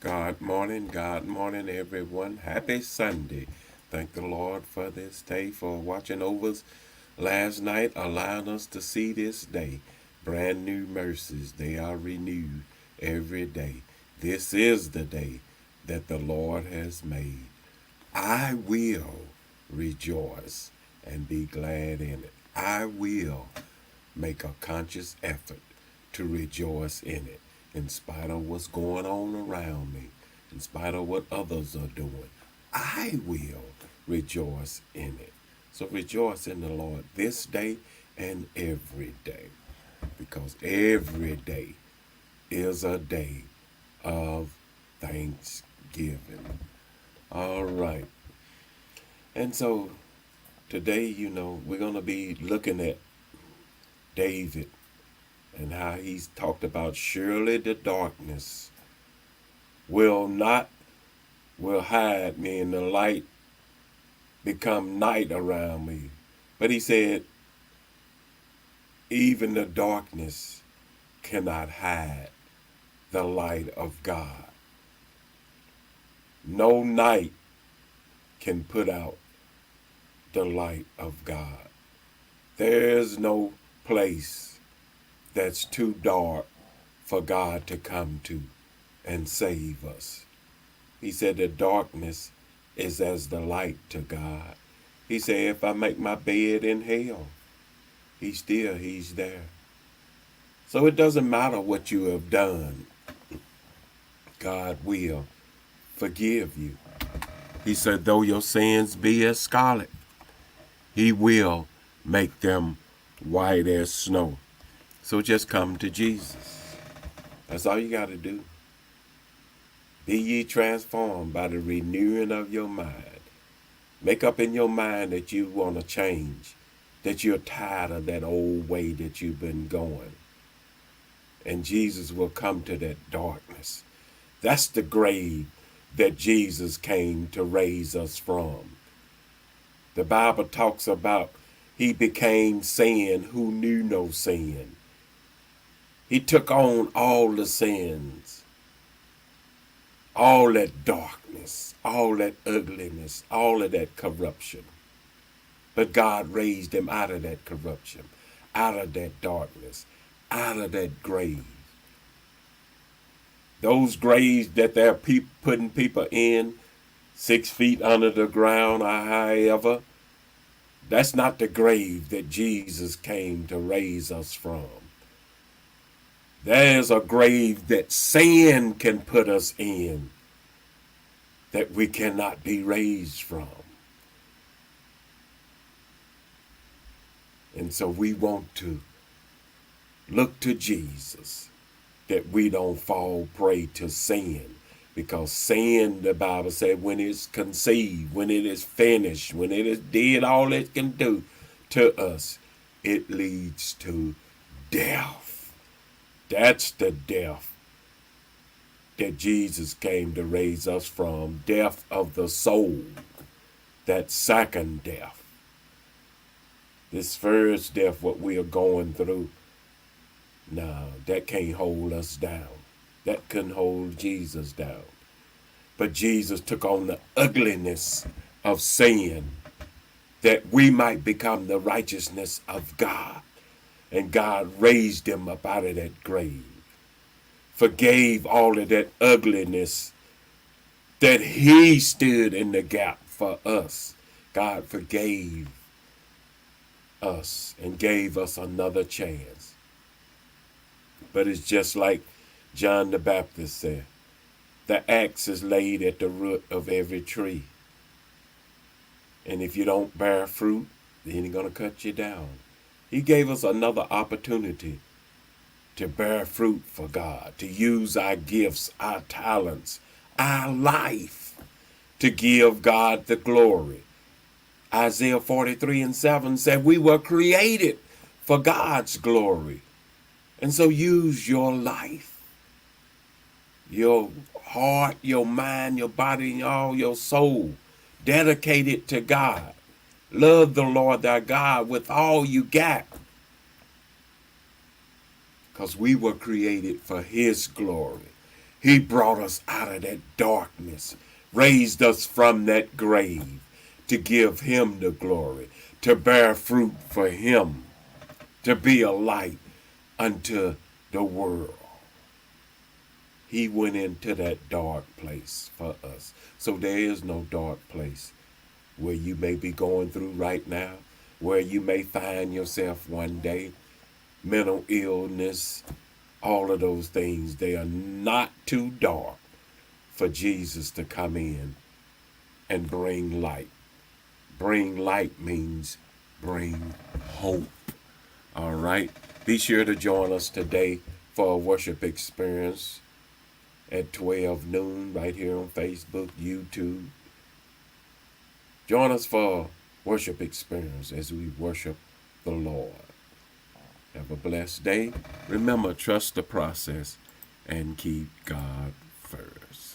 God morning, everyone. Happy Sunday. Thank the Lord for this day, for watching over us last night, allowing us to see this day. Brand new mercies, they are renewed every day. This is the day that the Lord has made. I will rejoice and be glad in it. I will make a conscious effort to rejoice in it, in spite of what's going on around me, in spite of what others are doing. I will rejoice in it. So rejoice in the Lord this day and every day, because every day is a day of thanksgiving. All right. And so today, we're going to be looking at David and how he's talked about surely the darkness will not will hide me and the light become night around me. But he said, even the darkness cannot hide the light of God. No night can put out the light of God. There's no place that's too dark for God to come to and save us. He said the darkness is as the light to God. He said, if I make my bed in hell, he's there. So it doesn't matter what you have done. God will forgive you. He said, though your sins be as scarlet, he will make them white as snow. So just come to Jesus. That's all you got to do. Be ye transformed by the renewing of your mind. Make up in your mind that you want to change, that you're tired of that old way that you've been going. And Jesus will come to that darkness. That's the grave that Jesus came to raise us from. The Bible talks about he became sin who knew no sin. He took on all the sins, all that darkness, all that ugliness, all of that corruption. But God raised him out of that corruption, out of that darkness, out of that grave. Those graves that they're putting people in, 6 feet under the ground or however, that's not the grave that Jesus came to raise us from. There's a grave that sin can put us in that we cannot be raised from. And so we want to look to Jesus, that we don't fall prey to sin. Because sin, the Bible said, when it's conceived, when it is finished, when it is did all it can do to us, it leads to death. That's the death that Jesus came to raise us from, death of the soul, that second death. This first death, what we are going through, no, that can't hold us down. That couldn't hold Jesus down. But Jesus took on the ugliness of sin that we might become the righteousness of God. And God raised him up out of that grave. Forgave all of that ugliness that he stood in the gap for us. God forgave us and gave us another chance. But it's just like John the Baptist said, the axe is laid at the root of every tree. And if you don't bear fruit, then he's going to cut you down. He gave us another opportunity to bear fruit for God, to use our gifts, our talents, our life to give God the glory. Isaiah 43:7 said we were created for God's glory. And so use your life, your heart, your mind, your body, and all your soul. Dedicate it to God. Love the Lord thy God with all you got. Because we were created for his glory. He brought us out of that darkness, raised us from that grave to give him the glory, to bear fruit for him, to be a light unto the world. He went into that dark place for us. So there is no dark place where you may be going through right now, where you may find yourself one day, mental illness, all of those things. They are not too dark for Jesus to come in and bring light. Bring light means bring hope. All right. Be sure to join us today for a worship experience at 12 noon right here on Facebook, YouTube. Join us for worship experience as we worship the Lord. Have a blessed day. Remember, trust the process and keep God first.